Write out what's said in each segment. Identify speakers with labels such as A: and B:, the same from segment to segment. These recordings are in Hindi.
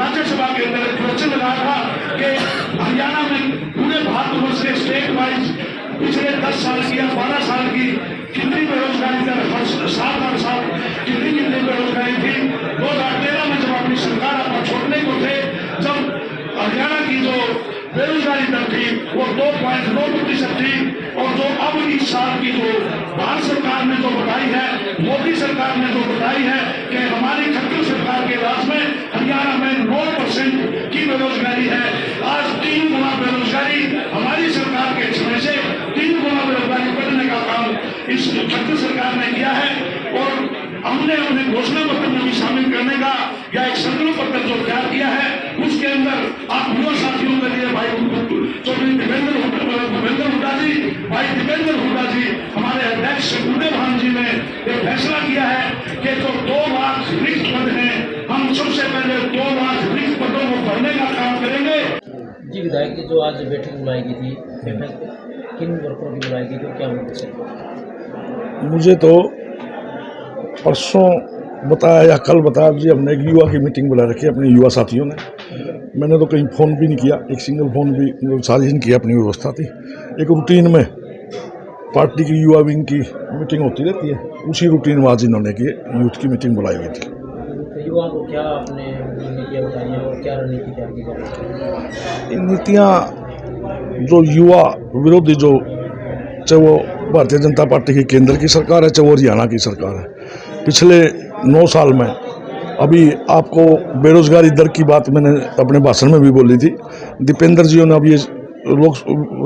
A: राज्यसभा के अंदर एक क्वेश्चन लगा था कि हरियाणा में पूरे भारतवर्ष के स्टेट वाइज पिछले 10 साल की या 12 साल की कितनी बेरोजगारी दर, 7-8 साल कितनी बेरोजगारी थी। 2013 में जब अपनी सरकार अपना छोड़ने को थे, जब हरियाणा की जो बेरोजगारी दर थी वो 2.9% थी, और जो अब इस साल की जो भारत सरकार ने जो बताई है, मोदी सरकार ने जो बताई है कि हमारी खट्टर सरकार के राज में हरियाणा में 9% की बेरोजगारी है। आज 3 गुना बेरोजगारी हमारी सरकार के समय से 3 गुना बेरोजगारी बढ़ने का काम इस खट्टर सरकार ने किया है। और हमने अपने घोषणा पत्र में भी शामिल करने का या एक संकल्प पत्र जो तैयार किया है, उसके अंदर आप युवा साथियों के लिए भाई चौधरी दीपेंद्र हुड्डा जी, भाई दीपेंद्र हुड्डा जी, हमारे अध्यक्ष उदय भान जी ने यह फैसला किया है कि जो 2 लाख रिक्त पद हैं, हम सबसे पहले 2 लाख रिक्त पदों को भरने का काम करेंगे।
B: जी विधायक जी, जो आज बैठक बुलाई गई थी, बैठक किन वर्करों की बुलाई गई थी, क्या उनको?
C: मुझे तो परसों बताया या कल बताया जी, हमने एक युवा की मीटिंग बुला रखी है अपने युवा साथियों ने। मैंने तो कहीं फ़ोन भी नहीं किया, एक सिंगल फ़ोन भी साजिश की अपनी व्यवस्था थी। एक रूटीन में पार्टी की युवा विंग की मीटिंग होती रहती है, उसी रूटीन में आज इन्होंने की यूथ की मीटिंग बुलाई गई थी।
B: तो युवाओं को क्या आपने नीतियाँ बताई हैं और क्या रणनीति तैयार की जाए?
C: इन नीतियाँ जो युवा विरोधी, जो चाहे वो भारतीय जनता पार्टी की केंद्र की सरकार है, चाहे वो हरियाणा की सरकार है, पिछले 9 साल में, अभी आपको बेरोजगारी दर की बात मैंने अपने भाषण में भी बोली थी। दीपेंद्र जी ने अभी लोक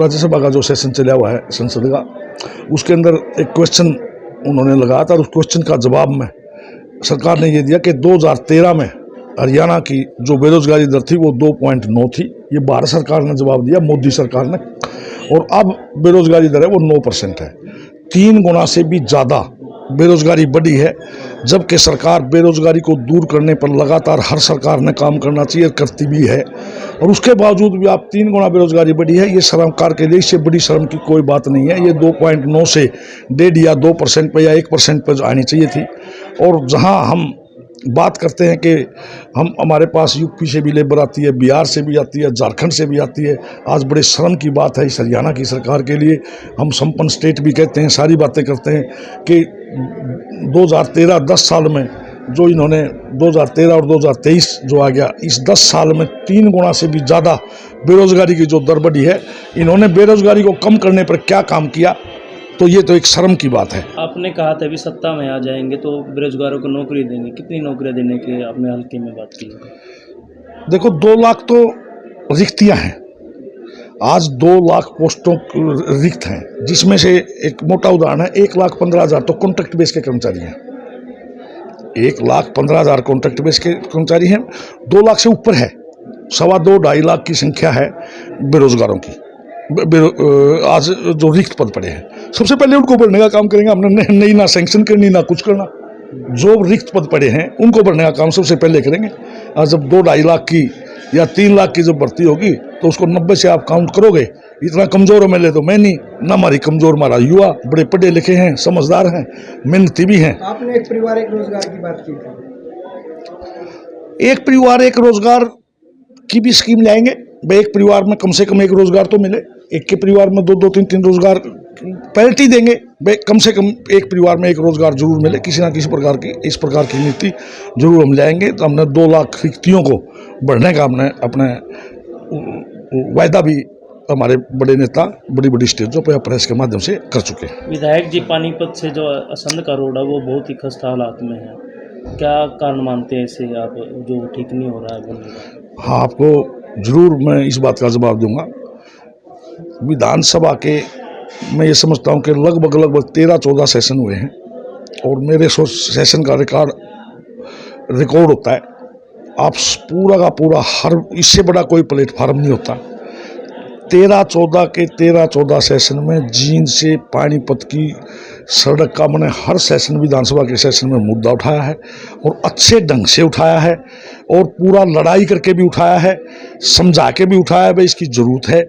C: राज्यसभा का जो सेशन चला हुआ है संसद का, उसके अंदर एक क्वेश्चन उन्होंने लगाया था, और उस क्वेश्चन का जवाब में सरकार ने ये दिया कि 2013 में हरियाणा की जो बेरोजगारी दर थी वो 2.9 थी। ये भारत सरकार ने जवाब दिया, मोदी सरकार ने, और अब बेरोजगारी दर है वो 9% है। 3 गुना से भी ज़्यादा बेरोजगारी बढ़ी है, जबकि सरकार बेरोजगारी को दूर करने पर लगातार हर सरकार ने काम करना चाहिए, करती भी है, और उसके बावजूद भी आप 3 गुना बेरोजगारी बढ़ी है। ये सरकार के लिए इससे बड़ी शर्म की कोई बात नहीं है। ये 2.9 से 1.5 या 2% पर या 1% पर आनी चाहिए थी। और जहां हम बात करते हैं कि हमारे पास यूपी से भी लेबर आती है, बिहार से भी आती है, झारखंड से भी आती है, आज बड़े शर्म की बात है इस हरियाणा की सरकार के लिए। हम संपन्न स्टेट भी कहते हैं, सारी बातें करते हैं कि 2013-10 साल में जो इन्होंने 2013 और 2023 जो आ गया, इस 10 साल में 3 गुना से भी ज़्यादा बेरोजगारी की जो दर बढ़ी है। इन्होंने बेरोजगारी को कम करने पर क्या काम किया, तो ये तो एक शर्म की बात है।
B: आपने कहा था अभी सत्ता में आ जाएंगे तो बेरोजगारों को नौकरी देंगे, कितनी नौकरियां देने की आपने हल्के में बात की?
C: देखो, 2 लाख तो रिक्तियां हैं, आज 2 लाख पोस्टों रिक्त हैं, जिसमें से एक मोटा उदाहरण है, 1,15,000 तो कॉन्ट्रैक्ट बेस के कर्मचारी हैं। 1,15,000 कॉन्ट्रैक्ट बेस के कर्मचारी हैं। 2 लाख से ऊपर है, 2.25 लाख की संख्या है बेरोजगारों की। आज जो रिक्त पद पड़े हैं, सबसे पहले उनको भरने का काम करेंगे। हमने नहीं ना सैंक्शन करनी ना कुछ करना, जो रिक्त पद पड़े हैं उनको भरने का काम सबसे पहले करेंगे। आज जब 2-2.5 लाख की या 3 लाख की जब भर्ती होगी तो उसको 90 से आप काउंट करोगे। इतना कमज़ोर में ले तो मैं नहीं ना, हमारी कमज़ोर हमारा युवा बड़े पढ़े लिखे हैं, समझदार हैं, मेहनती भी हैं।
D: आपने एक परिवार एक रोजगार की बात की थी,
C: एक परिवार एक रोजगार की भी स्कीम लाएंगे। एक परिवार में कम से कम एक रोजगार तो मिले, एक के परिवार में 2-2, 3-3 रोजगार पैरिटी देंगे। कम से कम एक परिवार में एक रोजगार जरूर मिले, किसी ना किसी प्रकार की इस प्रकार की नीति जरूर हम लाएंगे। तो हमने 2 लाख रिक्तियों को बढ़ने का हमने अपने वायदा भी हमारे बड़े नेता बड़ी बड़ी स्टेजों पर प्रेस के माध्यम से कर चुके हैं।
B: विधायक जी, पानीपत से जो असंध का रोड है वो बहुत ही खस्ता हालात में है, क्या कारण मानते हैं इसे आप, जो ठीक नहीं हो रहा है?
C: हाँ, आपको जरूर मैं इस बात का जवाब दूंगा। विधानसभा के मैं ये समझता हूँ कि लगभग 13-14 सेशन हुए हैं, और मेरे सेशन का रिकॉर्ड होता है। आप पूरा का पूरा, हर इससे बड़ा कोई प्लेटफार्म नहीं होता। 13-14 सेशन में जींद से पानीपत की सड़क का मैंने हर सेशन, विधानसभा के सेशन में मुद्दा उठाया है, और अच्छे ढंग से उठाया है, और पूरा लड़ाई करके भी उठाया है, समझा के भी उठाया है भाई इसकी ज़रूरत है।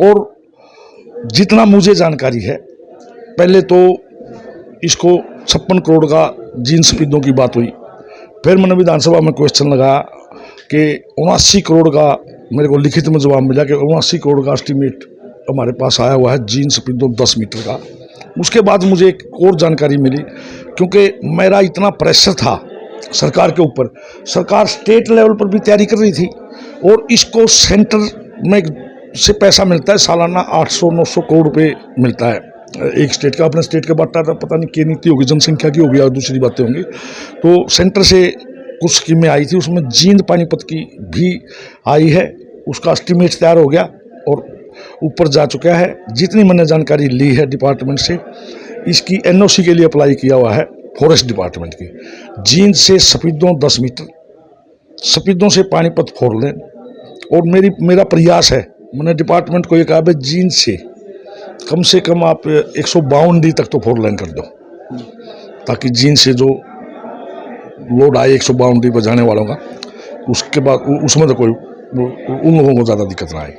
C: और जितना मुझे जानकारी है, पहले तो इसको 56 करोड़ का जींद स्पीडों की बात हुई, फिर मैंने विधानसभा में क्वेश्चन लगाया कि 79 करोड़ का मेरे को लिखित में जवाब मिला कि 79 करोड़ का एस्टीमेट हमारे पास आया हुआ है जीन सफेदों 10 मीटर का। उसके बाद मुझे एक और जानकारी मिली, क्योंकि मेरा इतना प्रेशर था सरकार के ऊपर, सरकार स्टेट लेवल पर भी तैयारी कर रही थी और इसको सेंटर में से पैसा मिलता है, सालाना 800-900 करोड़ रुपए मिलता है एक स्टेट का। अपने स्टेट का बांटा था, पता नहीं क्या नीति होगी, जनसंख्या की होगी या दूसरी बातें होंगी। तो सेंटर से कुछ स्कीमें आई थी, उसमें जींद पानीपत की भी आई है। उसका एस्टीमेट तैयार हो गया और ऊपर जा चुका है। जितनी मैंने जानकारी ली है डिपार्टमेंट से, इसकी एनओसी के लिए अप्लाई किया हुआ है फॉरेस्ट डिपार्टमेंट की। जींद से सफेदों 10 मीटर, सफेदों से पानीपत 4 लेन। और मेरा प्रयास है, मैंने डिपार्टमेंट को ये कहा भाई जींद से कम आप 152 तक तो 4 लेन कर दो, ताकि जींद से जो लोड आए 152 बजाने वालों का, उसके बाद उसमें तो कोई उन लोगों को ज़्यादा दिक्कत ना आए।